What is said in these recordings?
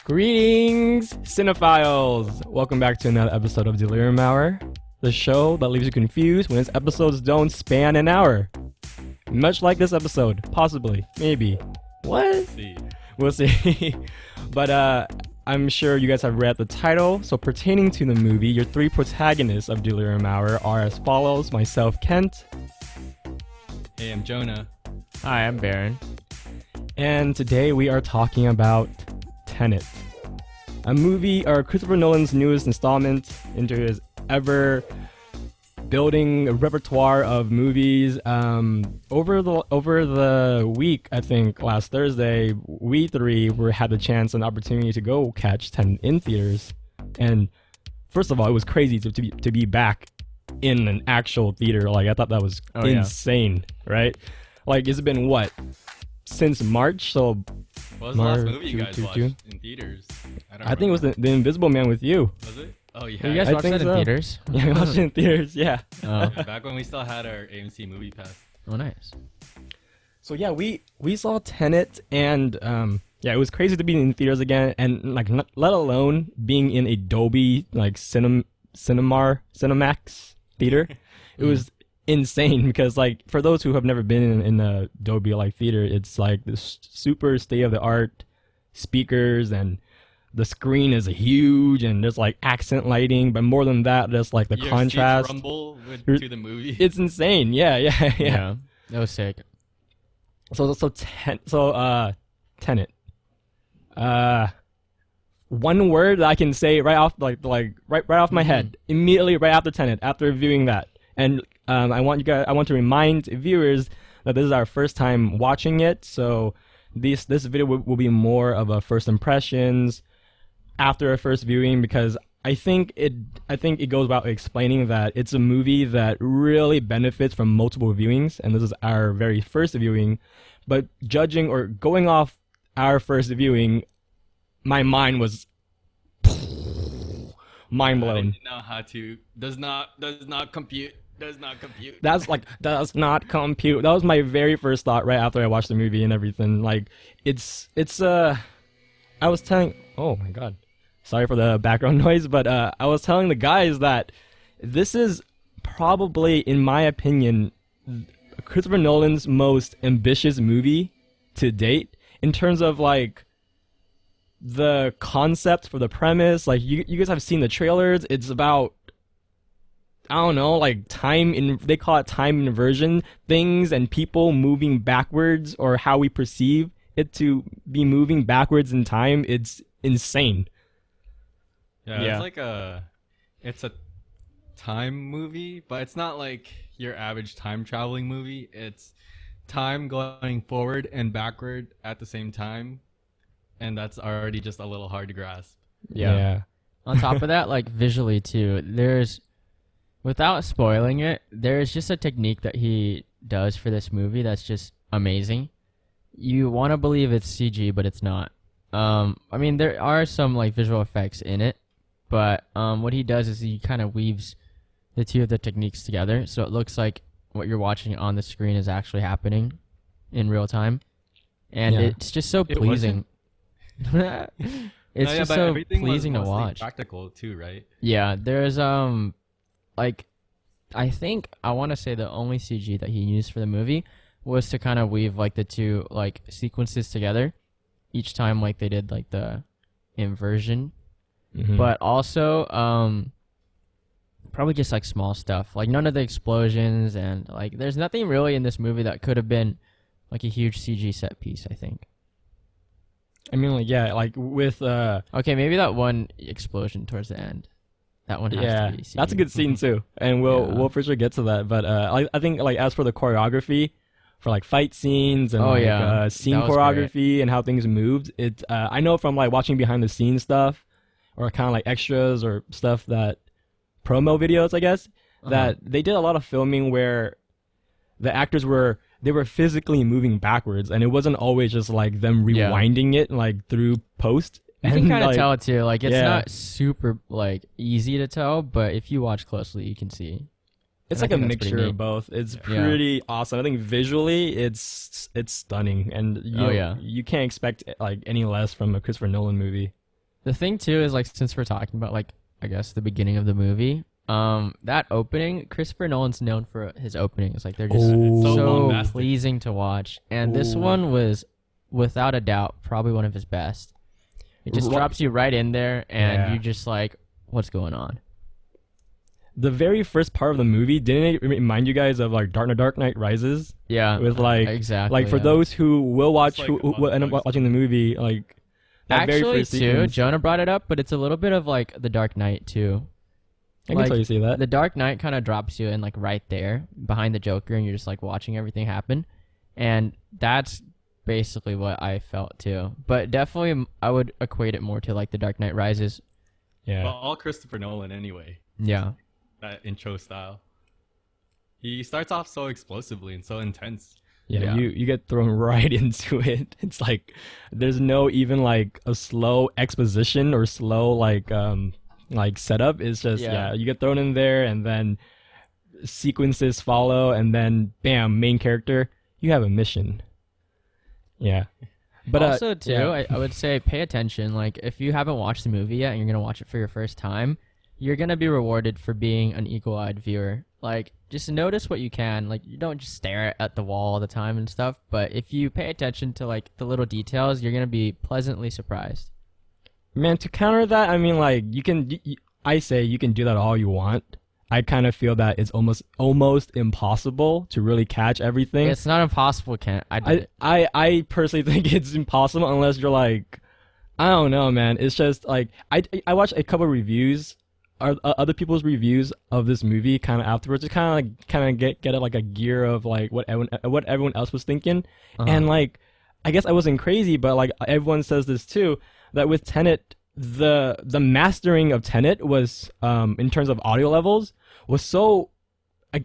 Greetings, cinephiles! Welcome back to another episode of Delirium Hour, the show that leaves you confused when its episodes don't span an hour. Much like this episode, possibly, maybe. What? We'll see. But I'm sure you guys have read the title. So pertaining to the movie, your three protagonists of Delirium Hour are as follows: myself, Kent. Hey, I'm Jonah. Hi, I'm Baron. And today we are talking about Tenet, a movie, or Christopher Nolan's newest installment into his ever-building repertoire of movies. Over the week, I think last Thursday, we three had the chance and opportunity to go catch Tenet in theaters. And first of all, it was crazy to be back in an actual theater. Like, I thought that was insane, right? Like, it's been what? Since March, so what was the last movie you guys watched in theaters? I think it was the Invisible Man with you. Was it? Oh yeah. You guys watched that in theaters? Yeah, we watched it in theaters. Yeah. Oh. Back when we still had our AMC movie pass. Oh, nice. So yeah, we saw Tenet, and yeah, it was crazy to be in theaters again, and like let alone being in a Dolby like Cinemax theater. It was insane because, like, for those who have never been in a Dolby like theater, it's like this super state of the art speakers, and the screen is huge, and there's like accent lighting, but more than that, there's like the contrast. Seats rumble to the movie. It's insane. Yeah. Yeah, that was sick. So Tenet. One word that I can say right off right off my head immediately right after Tenet, after viewing that. And I want to remind viewers that this is our first time watching it, so this video will be more of a first impressions after a first viewing, because I think it goes about explaining that it's a movie that really benefits from multiple viewings, and this is our very first viewing. But judging or going off our first viewing, my mind was mind blown. I didn't know how to. Does not compute. Does not compute. Does not compute. That was my very first thought right after I watched the movie and everything. Like, it's I was telling, oh my god, sorry for the background noise, but I was telling the guys that this is probably, in my opinion, Christopher Nolan's most ambitious movie to date in terms of like the concept for the premise. Like, you guys have seen the trailers. It's about, I don't know, like they call it time inversion, things and people moving backwards, or how we perceive it to be moving backwards in time. It's insane. Yeah. It's a time movie, but it's not like your average time traveling movie. It's time going forward and backward at the same time, and that's already just a little hard to grasp. Yeah. On top of that, like, visually too, without spoiling it, there's just a technique that he does for this movie that's just amazing. You want to believe it's CG, but it's not. I mean, there are some like visual effects in it, but what he does is he kind of weaves the two of the techniques together, so it looks like what you're watching on the screen is actually happening in real time, and it's just so pleasing. It's just so pleasing to watch. Practical too, right? Yeah, there's like, I think I want to say the only CG that he used for the movie was to kind of weave like the two like sequences together each time, like they did like the inversion, but also probably just like small stuff, like none of the explosions, and like there's nothing really in this movie that could have been like a huge CG set piece, I think. I mean, like, yeah, like with okay, maybe that one explosion towards the end. That one has to be CG. That's a good scene too, and we'll for sure get to that. But I think, like, as for the choreography for like fight scenes and scene choreography great. And how things moved, it I know from like watching behind the scenes stuff, or kind of like extras or stuff, that promo videos, I guess, that they did a lot of filming where the actors were physically moving backwards, and it wasn't always just like them rewinding it like through post. You can kind of tell it too. Like, it's not super like easy to tell, but if you watch closely, you can see. It's like a mixture of both. It's pretty awesome. I think visually, it's stunning, and you can't expect like any less from a Christopher Nolan movie. The thing too is like since we're talking about like I guess the beginning of the movie, that opening, Christopher Nolan's known for his openings. Like they're just so bombastic. pleasing to watch, and this one was without a doubt probably one of his best. It just drops you right in there, and you just like, what's going on? The very first part of the movie, didn't it remind you guys of like Dark Knight Rises? Yeah, with like exactly. Like for those who will watch, Like who will end up watching the movie, like that very actually first too, sequence. Jonah brought it up, but it's a little bit of like the Dark Knight too. I can totally see that. The Dark Knight kind of drops you in like right there behind the Joker, and you're just like watching everything happen, and that's basically what I felt too. But definitely, I would equate it more to like the Dark Knight Rises. Yeah. Well, all Christopher Nolan anyway. Yeah. That intro style. He starts off so explosively and so intense. Yeah, you get thrown right into it. It's like there's no even like a slow exposition or slow like setup. It's just you get thrown in there, and then sequences follow, and then bam, main character, you have a mission. Yeah. But also too, I would say pay attention. Like if you haven't watched the movie yet and you're gonna watch it for your first time, you're gonna be rewarded for being an eagle-eyed viewer. Like just notice what you can. Like you don't just stare at the wall all the time and stuff. But if you pay attention to like the little details, you're gonna be pleasantly surprised. Man, to counter that, I mean, like I say you can do that all you want. I kind of feel that it's almost impossible to really catch everything. It's not impossible, Kent. I personally think it's impossible unless you're like, I don't know, man. It's just like I watched a couple of reviews, other people's reviews of this movie, kind of afterwards, to kind of get like a gear of like what everyone else was thinking, and like I guess I wasn't crazy, but like everyone says this too, that with Tenet, the mastering of Tenet was in terms of audio levels was so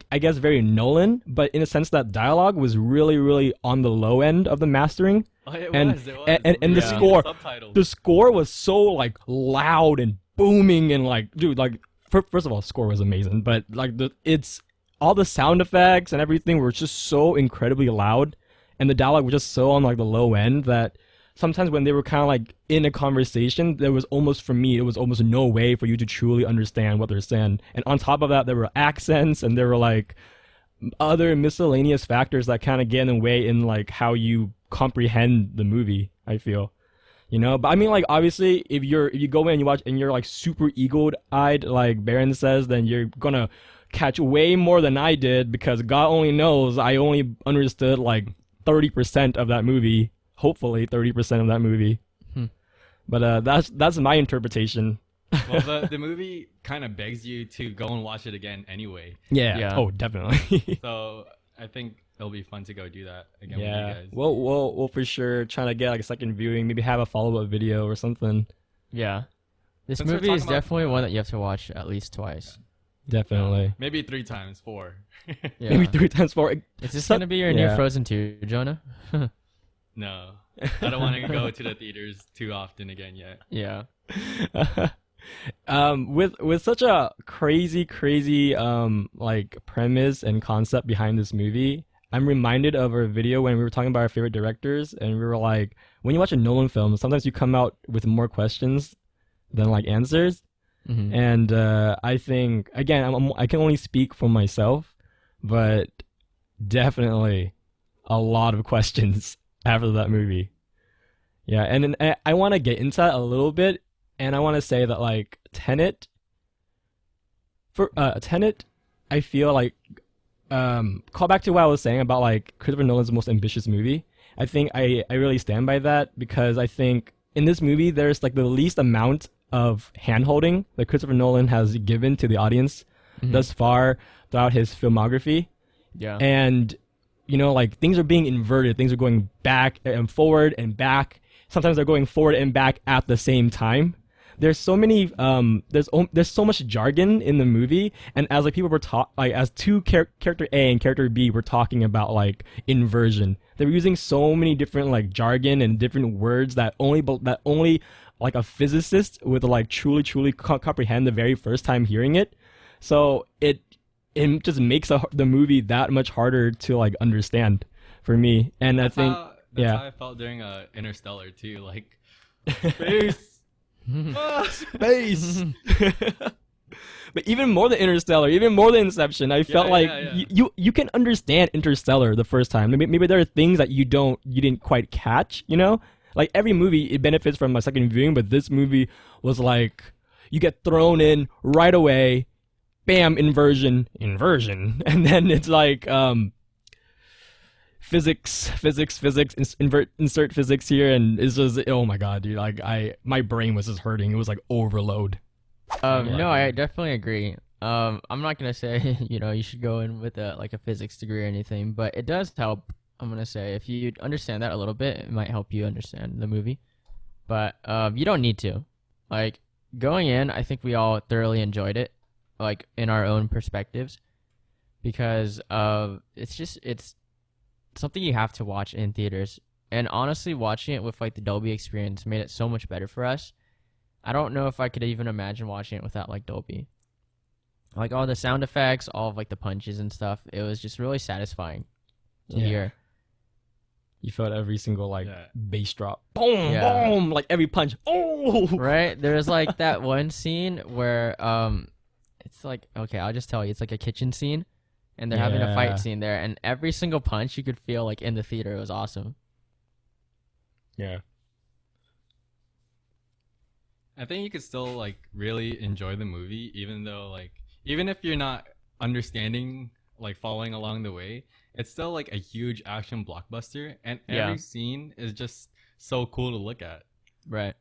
I guess very Nolan, but in a sense that dialogue was really, really on the low end of the mastering. Oh, it and was. and the score was so like loud and booming, and like dude, like first of all, score was amazing, but like it's all the sound effects and everything were just so incredibly loud, and the dialogue was just so on like the low end that sometimes when they were kind of like in a conversation, there was almost, for me, it was almost no way for you to truly understand what they're saying. And on top of that, there were accents, and there were like other miscellaneous factors that kind of get in the way in like how you comprehend the movie, I feel. You know, but I mean, like, obviously, if you go in and you watch and you're like super eagle-eyed, like Baron says, then you're gonna catch way more than I did, because God only knows I only understood like 30% of that movie. Hopefully 30% of that movie. But that's my interpretation. Well, the movie kind of begs you to go and watch it again anyway. Yeah. Oh, definitely. So I think it'll be fun to go do that again with you guys. We'll for sure trying to get like a second viewing, maybe have a follow-up video or something. Yeah. This movie is definitely one that you have to watch at least twice. Definitely. Maybe 3 times, 4. Yeah. Maybe 3 times 4. Is this gonna be your new Frozen 2, Jonah? No, I don't want to go to the theaters too often again yet. Yeah. With such a crazy like premise and concept behind this movie, I'm reminded of a video when we were talking about our favorite directors, and we were like, when you watch a Nolan film, sometimes you come out with more questions than like answers. Mm-hmm. And I think, again, I can only speak for myself, but definitely a lot of questions after that movie. Yeah, and then I want to get into that a little bit, and I want to say that like Tenet, I feel like call back to what I was saying about like Christopher Nolan's most ambitious movie. I think I really stand by that, because I think in this movie there's like the least amount of hand-holding that Christopher Nolan has given to the audience thus far throughout his filmography. Yeah. And you know, like things are being inverted, things are going back and forward and back. Sometimes they're going forward and back at the same time. There's so many there's so much jargon in the movie, and as like people were as character A and character B were talking about like inversion, they were using so many different like jargon and different words that only like a physicist would like truly comprehend the very first time hearing it. So it just makes the movie that much harder to like understand for me. And I think that's how I felt during Interstellar too. Like space, Space. But even more than Interstellar, even more than Inception, I felt like you can understand Interstellar the first time. Maybe there are things that you didn't quite catch, you know? Like every movie, it benefits from a second viewing, but this movie was like, you get thrown in right away, bam, inversion, and then it's like, physics, insert physics here, and it's just, oh my god, dude, like my brain was just hurting. It was like overload. No, I definitely agree. I'm not gonna say you should go in with a physics degree or anything, but it does help. I'm gonna say if you understand that a little bit, it might help you understand the movie. But you don't need to. Like going in, I think we all thoroughly enjoyed it, like in our own perspectives, because it's something you have to watch in theaters. And honestly, watching it with like the Dolby experience made it so much better for us. I don't know if I could even imagine watching it without like Dolby. Like all the sound effects, all of like the punches and stuff, it was just really satisfying to hear. You felt every single bass drop. Boom, boom, like every punch. Oh! Right? There's like that one scene where it's like, okay, I'll just tell you, it's like a kitchen scene and they're having a fight scene there, and every single punch you could feel like in the theater. It was awesome. Yeah. I think you could still like really enjoy the movie, even if you're not understanding, like following along the way. It's still like a huge action blockbuster, and every scene is just so cool to look at. Right.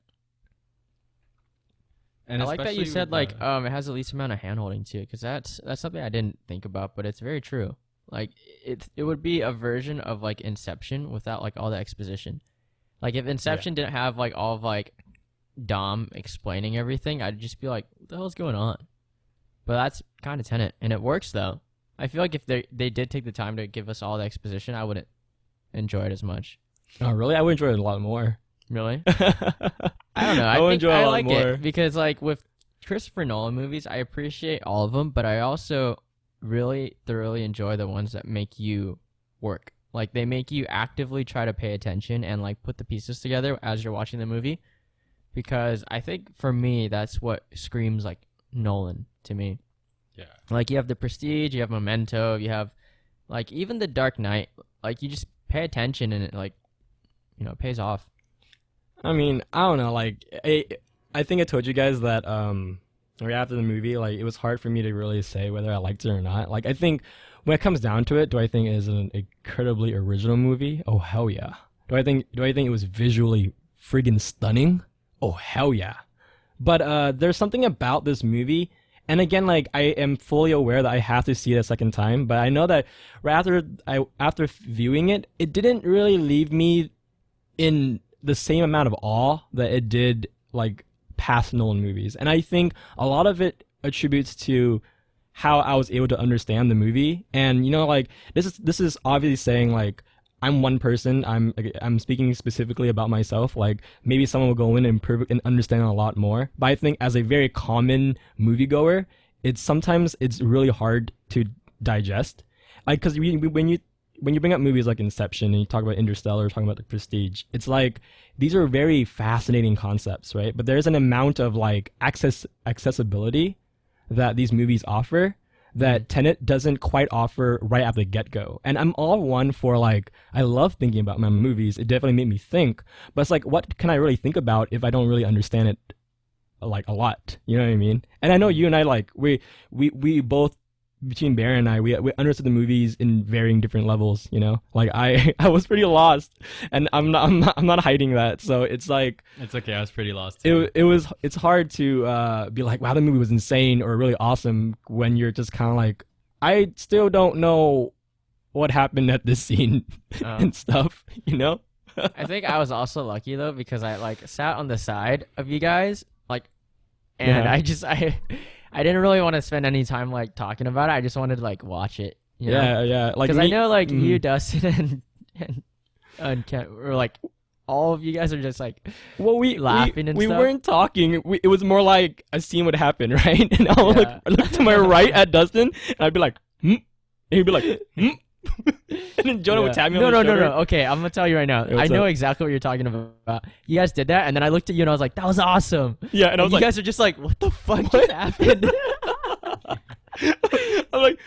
And I like that you said it has the least amount of handholding too, because that's something I didn't think about, but it's very true. Like it would be a version of like Inception without like all the exposition. Like if Inception didn't have like all of like Dom explaining everything, I'd just be like, what the hell's going on? But that's kind of Tenet, and it works though. I feel like if they did take the time to give us all the exposition, I wouldn't enjoy it as much. Oh really? I would enjoy it a lot more. Really? I don't know. I like it because like with Christopher Nolan movies, I appreciate all of them, but I also really thoroughly enjoy the ones that make you work. Like they make you actively try to pay attention and like put the pieces together as you're watching the movie. Because I think for me, that's what screams like Nolan to me. Yeah. Like you have The Prestige, you have Memento, you have like even The Dark Knight. Like you just pay attention and it like, it pays off. I mean, I don't know. Like I think I told you guys that right after the movie, like it was hard for me to really say whether I liked it or not. Like I think when it comes down to it, do I think it is an incredibly original movie? Oh hell yeah. Do I think it was visually friggin' stunning? Oh hell yeah. But there's something about this movie, and again, like I am fully aware that I have to see it a second time, but I know that right after viewing it, it didn't really leave me in the same amount of awe that it did like past Nolan movies. And I think a lot of it attributes to how I was able to understand the movie. And like this is obviously saying like I'm one person. I'm speaking specifically about myself. Like maybe someone will go in and understand a lot more. But I think as a very common moviegoer, sometimes it's really hard to digest. Like because when you bring up movies like Inception and you talk about Interstellar, talking about The Prestige, it's like these are very fascinating concepts, right? But there's an amount of like accessibility that these movies offer that Tenet doesn't quite offer right at the get-go. And I'm all one for like, I love thinking about my movies. It definitely made me think. But it's like, what can I really think about if I don't really understand it like a lot? You know what I mean? And I know you and I like, we both, between Baron and I, we understood the movies in varying different levels, Like I was pretty lost, and I'm not hiding that. So it's like it's okay. I was pretty lost too. It's hard to be like, wow, the movie was insane or really awesome when you're just kind of like, I still don't know what happened at this scene and stuff, I think I was also lucky though because I like sat on the side of you guys, like, and I didn't really want to spend any time like talking about it. I just wanted to like watch it. Yeah. Like because I know like you, Dustin, and Ken, or like all of you guys are just like laughing and we stuff. We weren't talking. It was more like a scene would happen, right? And I'll look to my right at Dustin, and I'd be like, and he'd be like, And then Jonah would tap me no, on the no, shoulder. no. Okay, I'm gonna tell you right now. Hey, I what's know up? exactly what you're talking about. You guys did that, and then I looked at you and I was like, "That was awesome." Yeah, and I was you like, guys are just like, "What the fuck just happened?" I'm like,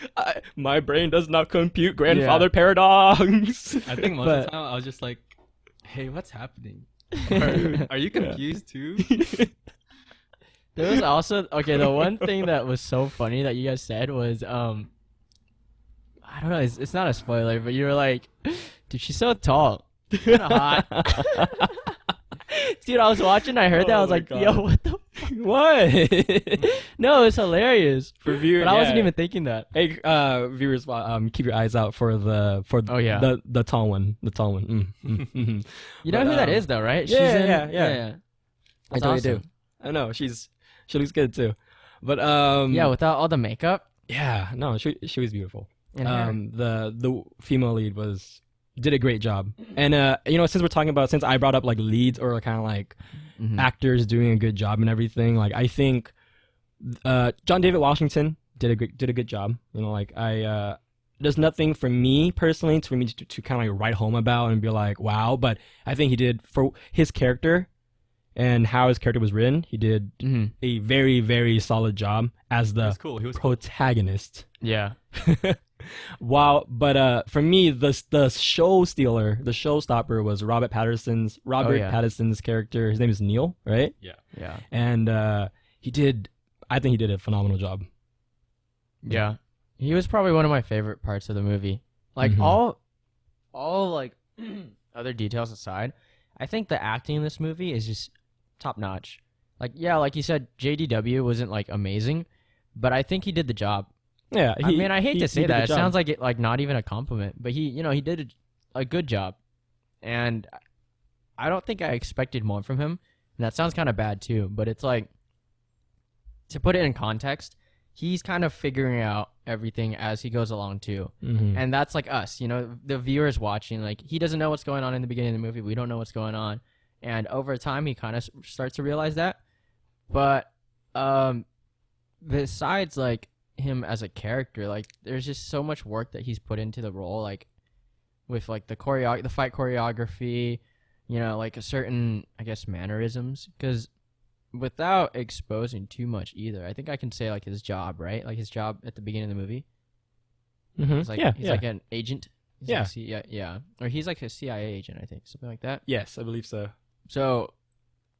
my brain does not compute grandfather paradox. I think most of the time I was just like, hey, what's happening? Are you confused too? There was also the one thing that was so funny that you guys said was I don't know, it's not a spoiler, but you were like, dude, she's so tall, kind of hot. Dude, I was watching, I heard that, I was like, God. yo, what the What? no, it's hilarious. For viewers, But I wasn't even thinking that. Hey, viewers, keep your eyes out for the Oh, yeah. the tall one, the tall one. You know But, who that is though, right? yeah. That's I totally awesome. do. I know she looks good too, but Yeah, without all the makeup. yeah, no, she was beautiful. And hair. The female lead did a great job, and since I brought up like leads or kind of like Mhm. actors doing a good job and everything, like I think John David Washington did a good job. You know, like there's nothing for me personally to kind of like write home about and be like wow, but I think he did for his character and how his character was written. He did Mhm. a very, very solid job as He the was cool. He was cool. protagonist. Yeah. Wow, but for me, the showstopper was Robert Pattinson's character. His name is Neil, right? Yeah. And I think he did a phenomenal job. Yeah. He was probably one of my favorite parts of the movie. Like Mhm. all like other details aside, I think the acting in this movie is just top notch. Like yeah, like you said, JDW wasn't like amazing, but I think he did the job. Yeah, I mean, I hate to say did that. the It job. sounds like like not even a compliment, but he did a good job. And I don't think I expected more from him. And that sounds kind of bad too, but it's like to put it in context, he's kind of figuring out everything as he goes along too. Mhm. And that's like us, the viewers watching, like he doesn't know what's going on in the beginning of the movie. We don't know what's going on. And over time he kind of starts to realize that. But besides like him as a character, like there's just so much work that he's put into the role, like with like the fight choreography, like a certain, I guess, mannerisms, because without exposing too much either, I think I can say like his job, right? Like his job at the beginning of the movie. Mhm. He's like, he's like an agent. He's like yeah. Or he's like a CIA agent, I think, something like that. Yes, I believe so. So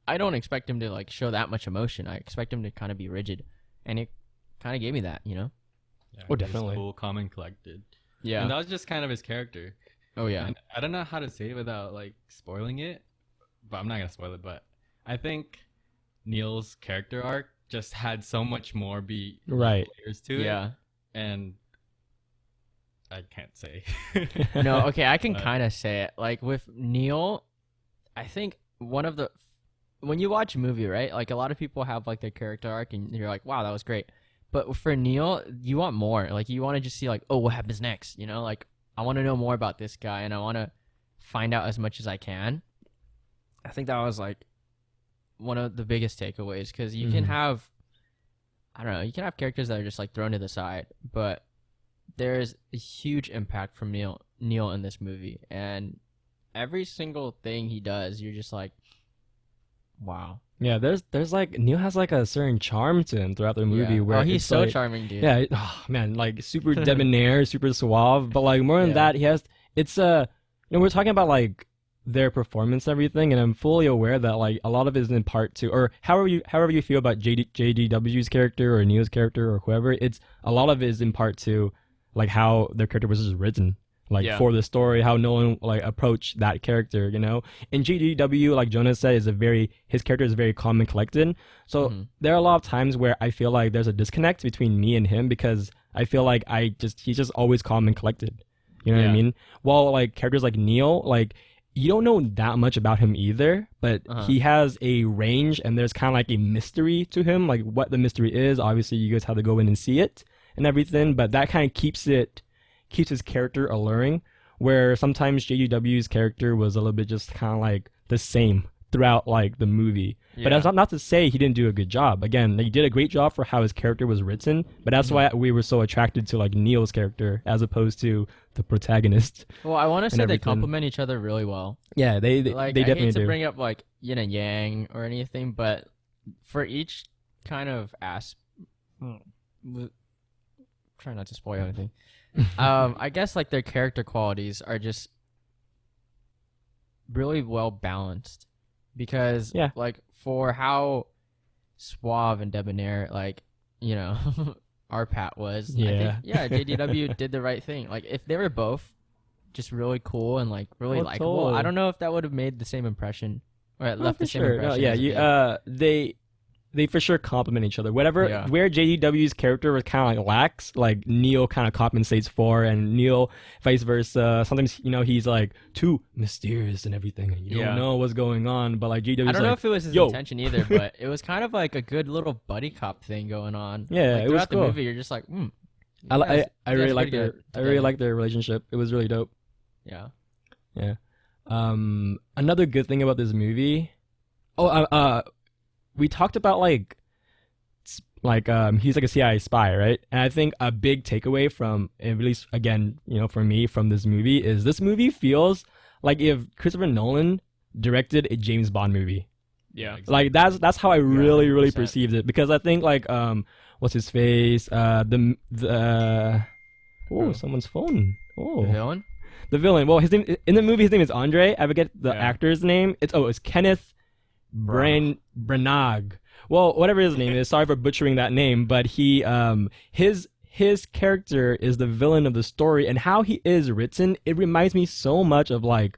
I don't expect him to like show that much emotion. I expect him to kind of be rigid, and it kind of gave me that, Yeah, Oh, he was definitely. cool, calm, and collected. Yeah. And that was just kind of his character. Oh yeah. And I don't know how to say it without like spoiling it, but I'm not gonna spoil it. But I think Neil's character arc just had so much more Right. layers to it. Yeah. And I can't say. No, okay, I can But- kind of say it. Like with Neil, I think when you watch a movie, right? Like a lot of people have like their character arc and you're like, wow, that was great. But for Neil, you want more. Like you want to just see like, oh, what happens next? Like I want to know more about this guy and I want to find out as much as I can. I think that was like one of the biggest takeaways, because you can Mhm. have, I don't know, you can have characters that are just like thrown to the side, but there's a huge impact from Neil in this movie, and every single thing he does, you're just like, wow. Yeah, there's like Neil has like a certain charm to him throughout the movie. Yeah. Where he's it's so like, charming, dude. Yeah, oh man, like super debonair, super suave. But like more than Yeah. that, it's we're talking about like their performance and everything, and I'm fully aware that like a lot of it is in part to, or however you feel about JDW's character or Neil's character or whoever, it's a lot of it is in part to like how their character was just written. Like Yeah. for the story, how Nolan like approached that character, And JDW, like Jonas said, his character is very calm and collected. So Mhm. there are a lot of times where I feel like there's a disconnect between me and him, because I feel like he's just always calm and collected. You know what I Yeah. mean? While like characters like Neil, like you don't know that much about him either, but Uh-huh. he has a range and there's kind of like a mystery to him, like what the mystery is. Obviously, you guys have to go in and see it and everything, but that kind of keeps his character alluring, where sometimes JDW's character was a little bit just kind of like the same throughout like the movie. But that's not to say he didn't do a good job. Again, he did a great job for how his character was written, but that's why we were so attracted to like Neil's character as opposed to the protagonist. Well, I want to say they everything. complement each other really well. Yeah, they Like, they I definitely hate to do. bring up like yin and yang or anything, but for each kind of try not to spoil anything. I guess like their character qualities are just really well balanced because like for how suave and debonair like our Pat was, I think, JDW did the right thing. Like if they were both just really cool and like really likable, totally. I don't know if that would have made the same impression or left the same impression. No, they for sure complement each other. Where JDW's character was kind of like lacks, like Neil kind of compensates for, and Neil vice versa. Sometimes he's like too mysterious and everything, and you don't know what's going on. But like JDW's I don't know if it was his intention either, but it was kind of like a good little buddy cop thing going on. Yeah, like, it was throughout cool. the movie. You're just like, I really like their relationship. It was really dope. Yeah. Another good thing about this movie. We talked about he's like a CIA spy, right? And I think a big takeaway from, at least again, for me from this movie is this movie feels like if Christopher Nolan directed a James Bond movie. Yeah, exactly. Like that's how I really perceived it, because I think like what's his face? Someone's phone. Oh, The villain. The villain. Well, his name in the movie, his name is Andre. I forget the actor's name. It's Kenneth Branagh. Well, whatever his name is. Sorry for butchering that name, but he his character is the villain of the story, and how he is written, it reminds me so much of like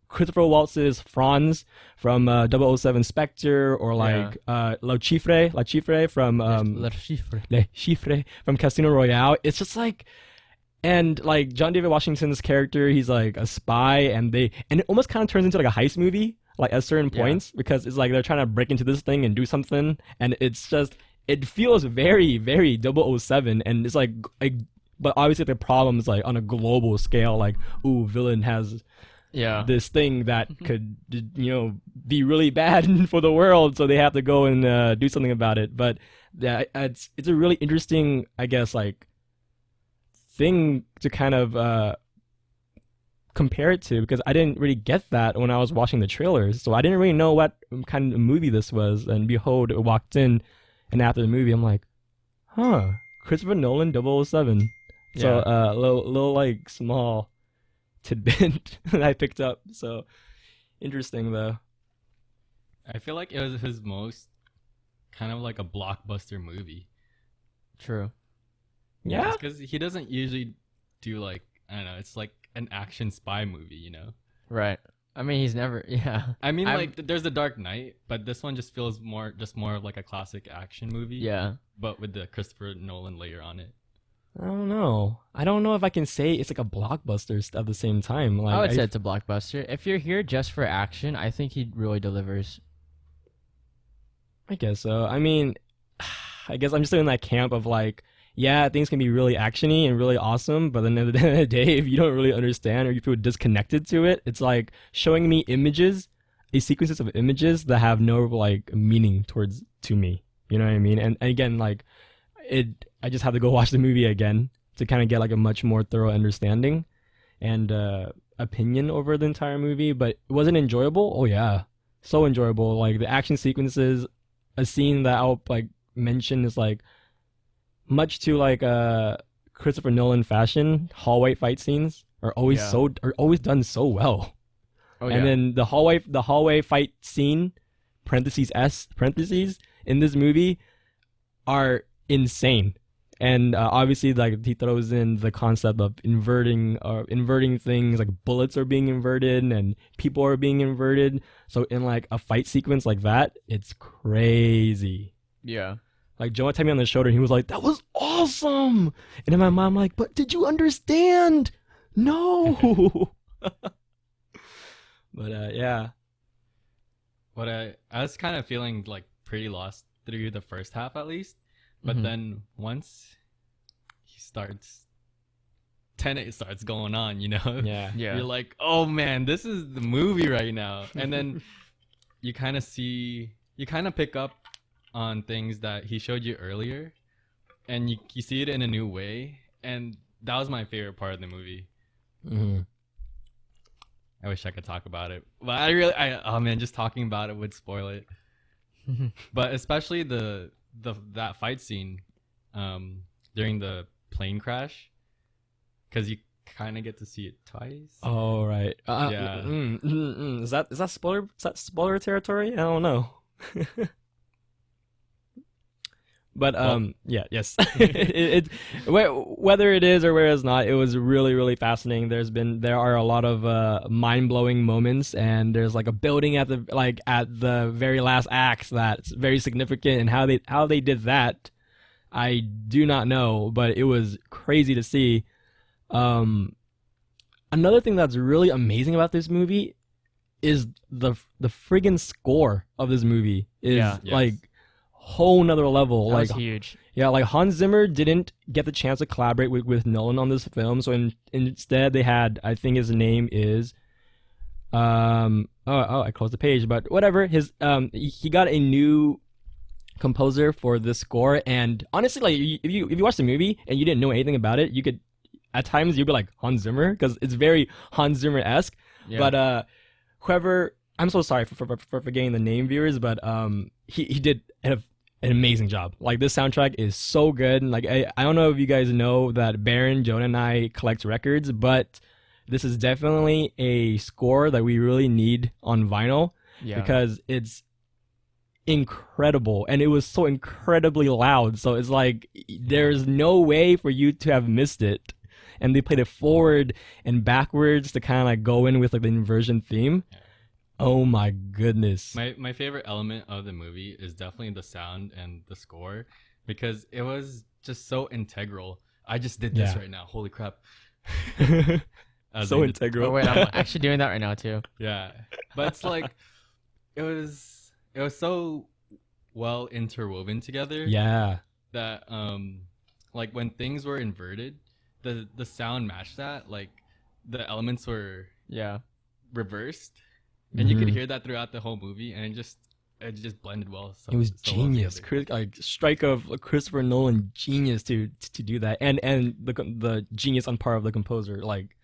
Christopher Waltz's Franz from 007 Spectre, or like La Chiffre from Le Chiffre from Casino Royale. It's just like, and like John David Washington's character, he's like a spy, and it almost kind of turns into like a heist movie, like at certain points, because it's like they're trying to break into this thing and do something, and it's just, it feels very, very 007, and it's like but obviously the problem is like on a global scale, like, ooh, villain has this thing that could be really bad for the world, so they have to go and do something about it. But it's a really interesting, I guess, like thing to kind of compare it to, because I didn't really get that when I was watching the trailers, so I didn't really know what kind of movie this was. And behold, it walked in, and after the movie, I'm like, Christopher Nolan 007. So little like small tidbit that I picked up. So interesting though. I feel like it was his most kind of like a blockbuster movie. True. Yeah, because he doesn't usually do like, I don't know, it's like an action spy movie, Right. I mean, he's never. I mean, like there's The Dark Knight, but this one just feels more of like a classic action movie. Yeah. But with the Christopher Nolan layer on it. I don't know. I don't know if I can say it's like a blockbuster at the same time. Like, I would say it's a blockbuster. If you're here just for action, I think he really delivers. I guess so. I mean, I guess I'm just in that camp of like, yeah, things can be really actiony and really awesome, but then at the end of the day, if you don't really understand or you feel disconnected to it, it's like showing me sequences of images that have no like meaning to me. You know what I mean? And again, like I just have to go watch the movie again to kind of get like a much more thorough understanding and opinion over the entire movie. But was it enjoyable? Oh yeah, so enjoyable. Like the action sequences, a scene that I'll like mention is like, much to like Christopher Nolan fashion, hallway fight scenes are always done so well. And then the hallway fight scene (parentheses in this movie are insane. And obviously, like he throws in the concept of inverting things, like bullets are being inverted and people are being inverted. So in like a fight sequence like that, it's crazy. Yeah. Like Joe tapped me on the shoulder and he was like, "That was awesome!" And in my mind, I'm like, "But did you understand? No." But yeah. What I was kind of feeling like pretty lost through the first half at least, but then once Tenet starts going on, Yeah. You're like, "Oh man, this is the movie right now." And then you kind of pick up on things that he showed you earlier, and you see it in a new way, and that was my favorite part of the movie. Mm-hmm. I wish I could talk about it, but oh man, just talking about it would spoil it. But especially that fight scene during the plane crash, because you kind of get to see it twice. Oh right. Yeah. Is that spoiler? Is that spoiler territory? I don't know. But yes. Whether it is or whether it's not, it was really really fascinating. There are a lot of mind blowing moments, and there's like a building at the very last act that's very significant, and how they did that, I do not know, but it was crazy to see. Another thing that's really amazing about this movie is the friggin' score of this movie is like whole nother level. That like was huge. Yeah, like Hans Zimmer didn't get the chance to collaborate with Nolan on this film, so instead they had, I think his name is I closed the page, but whatever. He got a new composer for this score, and honestly, like if you watch the movie and you didn't know anything about it, you could at times you'd be like Hans Zimmer, because it's very Hans Zimmer-esque. Yeah. But whoever, I'm so sorry for forgetting the name, viewers, but he did an amazing job. Like this soundtrack is so good. Like I don't know if you guys know that Baron, Jonah, and I collect records, but this is definitely a score that we really need on vinyl because it's incredible, and it was so incredibly loud. So it's like there's no way for you to have missed it. And they played it forward and backwards to kind of like go in with like the inversion theme. Yeah. Oh my goodness. My favorite element of the movie is definitely the sound and the score, because it was just so integral. I just did this right now. Holy crap. So integral. Oh wait, I'm actually doing that right now too. Yeah. But it's like it was so well interwoven together. Yeah. That like when things were inverted, the sound matched that. Like the elements were reversed, and you could hear that throughout the whole movie, and it just blended well. So, it was so genius. Like strike of Christopher Nolan, genius to do that, and the genius on par of the composer. Like,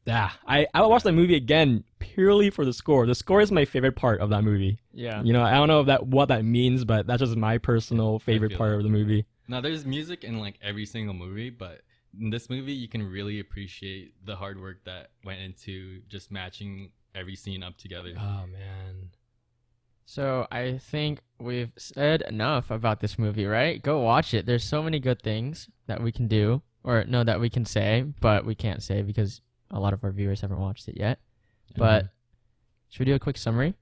I watched that movie again purely for the score. The score is my favorite part of that movie. Yeah, you know, I don't know what that means, but that's just my personal favorite part of the movie. Now, there's music in like every single movie, but in this movie, you can really appreciate the hard work that went into just matching every scene up together. Oh, man. So I think we've said enough about this movie, right? Go watch it. There's so many good things that we can do, or no, that we can say, but we can't say because a lot of our viewers haven't watched it yet. But should we do a quick summary?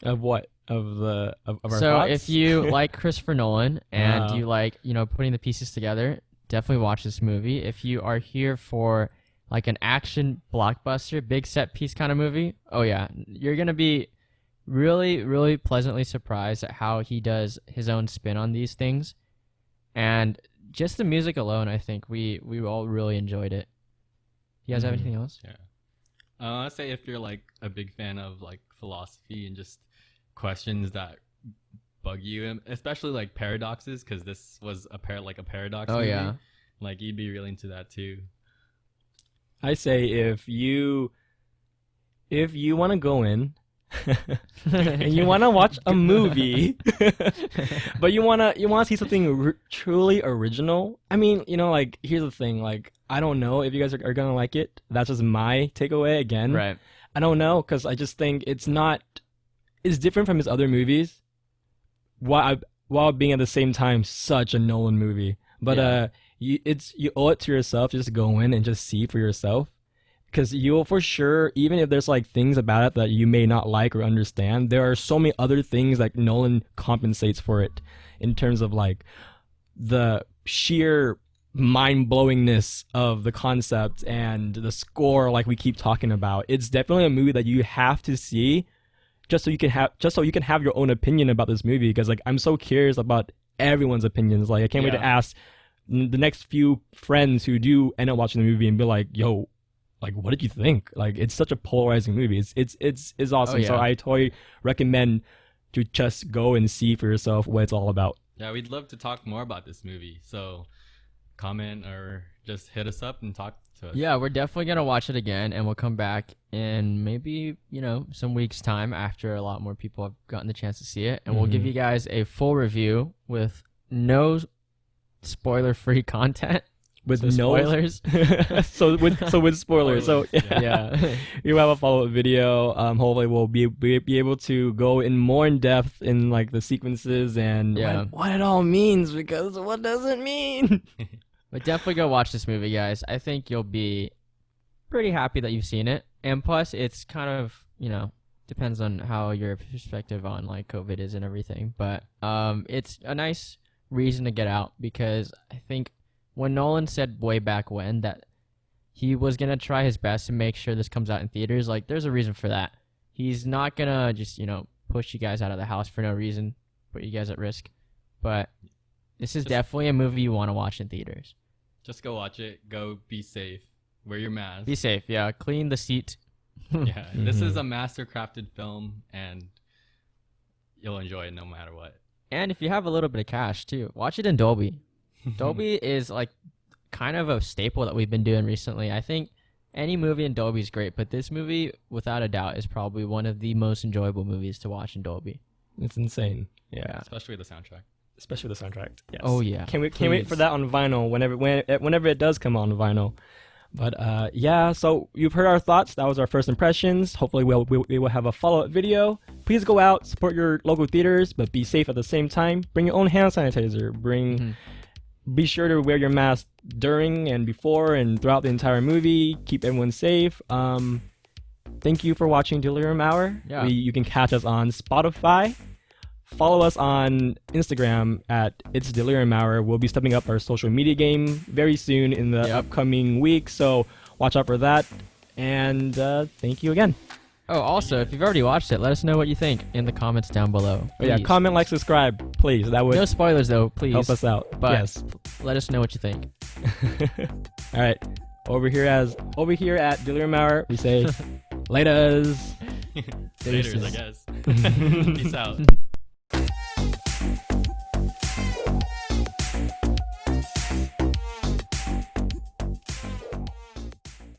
Of what? Of our thoughts? So if you like Christopher Nolan and you like, putting the pieces together, definitely watch this movie. If you are here for like an action blockbuster, big set piece kind of movie, oh yeah, you're going to be really, really pleasantly surprised at how he does his own spin on these things. And just the music alone, I think we all really enjoyed it. You guys have anything else? Yeah. I'd say if you're like a big fan of like philosophy and just questions that bug you, especially like paradoxes, because this was a paradox movie. Yeah, like you'd be really into that too. I say if you want to go in and you want to watch a movie but you want to see something truly original, I mean, like here's the thing, like I don't know if you guys are gonna like it. That's just my takeaway again. Right. I don't know, because I just think it's different from his other movies, while being at the same time such a Nolan movie. But you owe it to yourself to just go in and just see for yourself, because you'll for sure, even if there's like things about it that you may not like or understand, there are so many other things like Nolan compensates for it in terms of like the sheer mind-blowingness of the concept and the score, like we keep talking about. It's definitely a movie that you have to see just so you can have your own opinion about this movie, because like I'm so curious about everyone's opinions. Like I can't wait to ask the next few friends who do end up watching the movie and be like, yo, like, what did you think? Like, it's such a polarizing movie. It's awesome. yeah. So I totally recommend to just go and see for yourself what it's all about. Yeah, we'd love to talk more about this movie. So comment or just hit us up and talk to us. Yeah, we're definitely gonna watch it again, and we'll come back in maybe some weeks time after a lot more people have gotten the chance to see it, and we'll give you guys a full review with no spoiler-free content. With So no spoilers. so with spoilers. So Yeah. you have a follow-up video. Hopefully we'll be able to go in more in depth in like the sequences and what it all means, because what does it mean? But definitely go watch this movie, guys. I think you'll be pretty happy that you've seen it. And plus, it's kind of, depends on how your perspective on like COVID is and everything. But it's a nice reason to get out, because I think when Nolan said way back when that he was going to try his best to make sure this comes out in theaters, like, there's a reason for that. He's not going to just, push you guys out of the house for no reason, put you guys at risk. But this is definitely a movie you want to watch in theaters. Just go watch it. Go be safe. Wear your mask. Be safe, yeah. Clean the seat. Yeah, this is a master-crafted film, and you'll enjoy it no matter what. And if you have a little bit of cash, too, watch it in Dolby. Dolby is like kind of a staple that we've been doing recently. I think any movie in Dolby is great, but this movie, without a doubt, is probably one of the most enjoyable movies to watch in Dolby. It's insane. Yeah. Especially the soundtrack. Especially the soundtrack. Yes. Oh yeah. Can't wait for that on vinyl whenever it does come on vinyl. But so you've heard our thoughts. That was our first impressions. Hopefully we will have a follow-up video. Please go out, support your local theaters, but be safe at the same time. Bring your own hand sanitizer. Be sure to wear your mask during and before and throughout the entire movie. Keep everyone safe. Thank you for watching Delirium Hour. Yeah. You can catch us on Spotify. Follow us on Instagram at It's Delirium Hour. We'll be stepping up our social media game very soon in the upcoming week, so watch out for that. And thank you again. Oh, also, if you've already watched it, let us know what you think in the comments down below. Oh, yeah, comment, like, subscribe, please. That would no spoilers, though, please. help us out. But yes. Let us know what you think. All right. Over here at Delirium Hour, we say laters. Laters, I guess. Peace out.